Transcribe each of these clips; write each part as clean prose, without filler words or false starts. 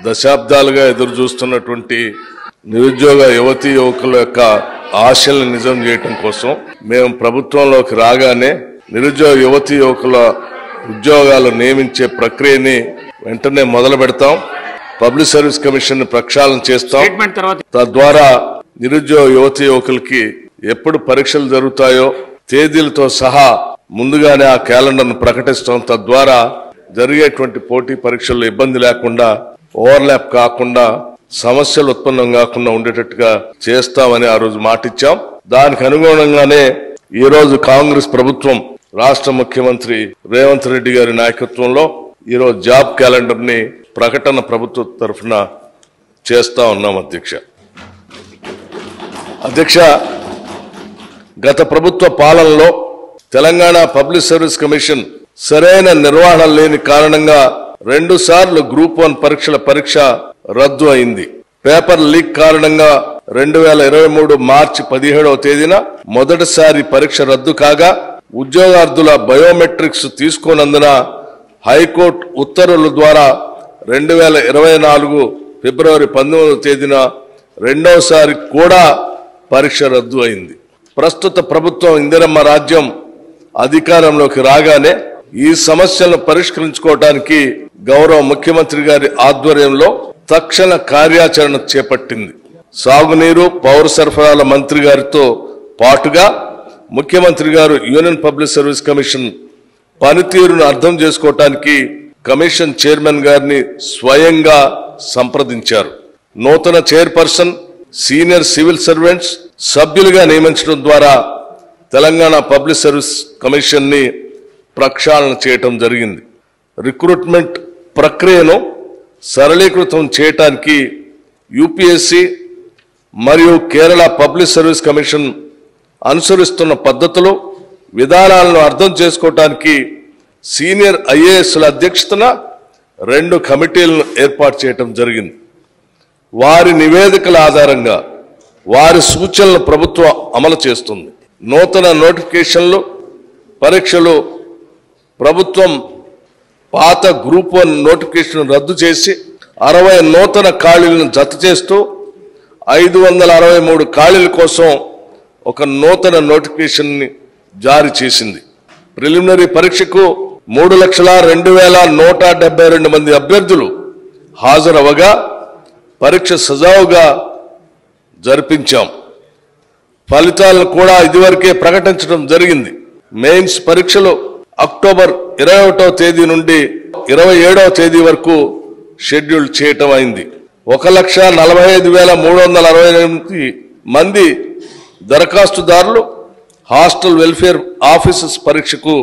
దశాబ్దాలుగా ఎదురు చూస్తున్నటువంటి నిరుద్యోగ యువతీ యువకుల యొక్క ఆశలను నిజం చేయడం కోసం మేము ప్రభుత్వంలోకి రాగానే నిరుద్యోగ యువతీ యువకుల ఉద్యోగాలు నియమించే ప్రక్రియని వెంటనే మొదలు పెడతాం. పబ్లిక్ సర్వీస్ కమిషన్ ప్రక్షాళన చేస్తాం. తద్వారా నిరుద్యోగ యువతీ యువకులకి ఎప్పుడు పరీక్షలు జరుగుతాయో తేదీలతో సహా ముందుగానే ఆ క్యాలెండర్ను ప్రకటిస్తాం. తద్వారా జరిగేటువంటి పోటీ పరీక్షల్లో ఇబ్బంది లేకుండా, ఓవర్లాప్ కాకుండా, సమస్యలు ఉత్పన్నం కాకుండా ఉండేటట్టుగా చేస్తామని ఆ రోజు మాటిచ్చాం. దానికి అనుగుణంగానే ఈ రోజు కాంగ్రెస్ ప్రభుత్వం రాష్ట్ర ముఖ్యమంత్రి రేవంత్ రెడ్డి గారి నాయకత్వంలో ఈరోజు జాబ్ క్యాలెండర్ ని ప్రకటన ప్రభుత్వ తరఫున చేస్తా ఉన్నాం. అధ్యక్ష, గత ప్రభుత్వ పాలనలో తెలంగాణ పబ్లిక్ సర్వీస్ కమిషన్ సరైన నిర్వహణ లేని కారణంగా 2 సార్లు గ్రూప్ 1 పరీక్ష రద్దు అయింది. పేపర్ లీక్ కారణంగా 2023 మార్చి 17వ తేదీన మొదటిసారి పరీక్ష రద్దు కాగా ఉద్యోగార్థుల బయోమెట్రిక్స్ తీసుకోనందున హైకోర్టు ఉత్తర్వుల ద్వారా 2024 ఫిబ్రవరి 19వ తేదీన రెండోసారి కూడా పరీక్ష రద్దు అయింది. ప్రస్తుత ప్రభుత్వం ఇందిరమ్మ రాజ్యం అధికారంలోకి రాగానే ఈ సమస్యలను పరిష్కరించుకోవడానికి గౌరవ ముఖ్యమంత్రి గారి ఆధ్వర్యంలో తక్షణ కార్యాచరణ చేపట్టింది. సాగునీరు, పౌర సరఫరాల మంత్రి గారితో పాటుగా ముఖ్యమంత్రి గారు యూనియన్ పబ్లిక్ సర్వీస్ కమిషన్ పనితీరును అర్థం చేసుకోవటానికి కమిషన్ చైర్మన్ గారిని స్వయంగా సంప్రదించారు. నూతన చైర్పర్సన్, సీనియర్ సివిల్ సర్వెంట్స్ సభ్యులుగా నియమించడం ద్వారా తెలంగాణ పబ్లిక్ సర్వీస్ కమిషన్ ని ప్రక్షాళన చేయటం జరిగింది. రిక్రూట్మెంట్ ప్రక్రియను సరళీకృతం చేయటానికి యూపీఎస్సీ మరియు కేరళ పబ్లిక్ సర్వీస్ కమిషన్ అనుసరిస్తున్న పద్ధతులు, విధానాలను అర్థం చేసుకోవటానికి సీనియర్ ఐఏఎస్ల అధ్యక్షతన 2 కమిటీలను ఏర్పాటు చేయటం జరిగింది. వారి నివేదికల ఆధారంగా వారి సూచనలు ప్రభుత్వం అమలు చేస్తుంది. నూతన నోటిఫికేషన్లు, పరీక్షలు ప్రభుత్వం పాత గ్రూప్ 1 నోటిఫికేషన్ రద్దు చేసి 60 నూతన ఖాళీలను జత చేస్తూ 563 ఖాళీల కోసం ఒక నూతన నోటిఫికేషన్ ని జారీ చేసింది. ప్రిలిమినరీ పరీక్షకు 3,02,172 మంది అభ్యర్థులు హాజరవగా పరీక్ష సజావుగా జరిపించాం. ఫలితాలను కూడా ఇదివరకే ప్రకటించడం జరిగింది. మెయిన్స్ పరీక్షలు అక్టోబర్ 21వ తేదీ నుండి 27వ తేదీ వరకు షెడ్యూల్ చేయటం అయింది. 1,45,368 మంది దరఖాస్తుదారులు హాస్టల్ వెల్ఫేర్ ఆఫీసర్స్ పరీక్షకు,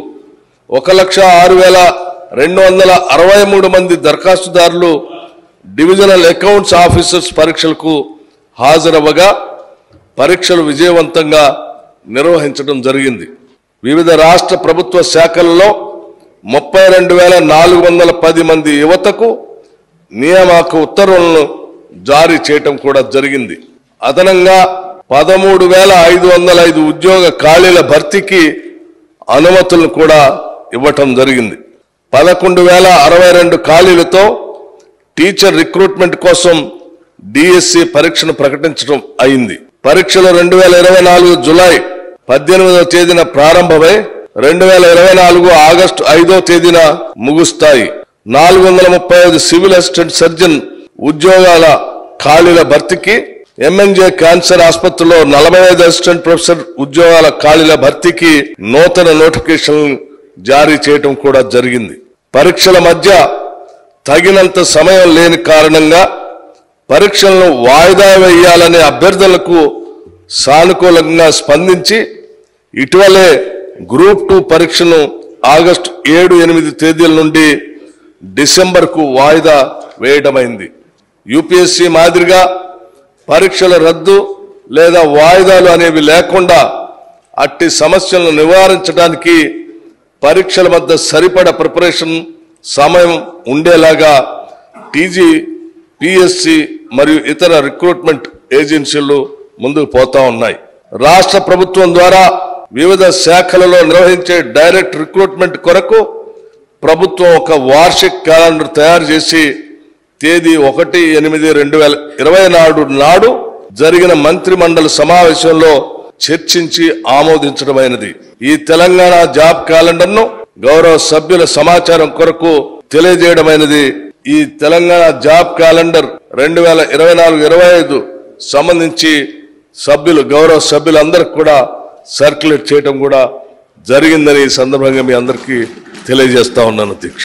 1,06,263 మంది దరఖాస్తుదారులు డివిజనల్ అకౌంట్స్ ఆఫీసర్స్ పరీక్షలకు హాజరవ్వగా పరీక్షలు విజయవంతంగా నిర్వహించడం జరిగింది. వివిధ రాష్ట్ర ప్రభుత్వ శాఖల్లో 32,410 మంది యువతకు నియామక ఉత్తర్వులను జారీ చేయటం కూడా జరిగింది. అదనంగా 13,505 ఉద్యోగ ఖాళీల భర్తీకి అనుమతులను కూడా ఇవ్వటం జరిగింది. 11,062 ఖాళీలతో టీచర్ రిక్రూట్మెంట్ కోసం డిఎస్సి పరీక్షను ప్రకటించడం అయింది. పరీక్షలు 2024 జులై 18వ తేదీన ప్రారంభమై 2024 ఆగస్టు 5వ తేదీన ముగుస్తాయి. 435 సివిల్ అసిస్టెంట్ సర్జన్ ఉద్యోగాల ఖాళీల భర్తీకి, ఎంఎన్జే క్యాన్సర్ ఆసుపత్రిలో 45 అసిస్టెంట్ ప్రొఫెసర్ ఉద్యోగాల ఖాళీల భర్తీకి నూతన నోటిఫికేషన్ జారీ చేయడం కూడా జరిగింది. పరీక్షల మధ్య తగినంత సమయం లేని కారణంగా పరీక్షలను వాయిదా వేయాలనే అభ్యర్థులకు సానుకూలంగా స్పందించి ఇటీవలే గ్రూప్ 2 పరీక్షను ఆగస్టు 7, 8 తేదీల నుండి డిసెంబర్కు వాయిదా వేయడమైంది. యూపీఎస్సీ మాదిరిగా పరీక్షల రద్దు లేదా వాయిదాలు అనేవి లేకుండా అట్టి సమస్యలను నివారించడానికి పరీక్షల మధ్య సరిపడ ప్రిపరేషన్ సమయం ఉండేలాగా టీజీ, పిఎస్సి మరియు ఇతర రిక్రూట్మెంట్ ఏజెన్సీలు ముందుకు పోతా ఉన్నాయి. రాష్ట్ర ప్రభుత్వం ద్వారా వివిధ శాఖలలో నిర్వహించే డైరెక్ట్ రిక్రూట్మెంట్ కొరకు ప్రభుత్వం ఒక వార్షిక క్యాలెండర్ తయారు చేసి తేదీ 1/8/2024 నాడు జరిగిన మంత్రి మండలి సమావేశంలో చర్చించి ఆమోదించడమైనది. ఈ తెలంగాణ జాబ్ క్యాలెండర్ ను గౌరవ సభ్యుల సమాచారం కొరకు తెలియజేయడమైనది. ఈ తెలంగాణ జాబ్ క్యాలెండర్ 2024-25 సంబంధించి గౌరవ సభ్యులందరికీ కూడా సర్క్యులేట్ చేయడం కూడా జరిగిందని ఈ సందర్భంగా మీ అందరికీ తెలియజేస్తా ఉన్నాను అధ్యక్ష.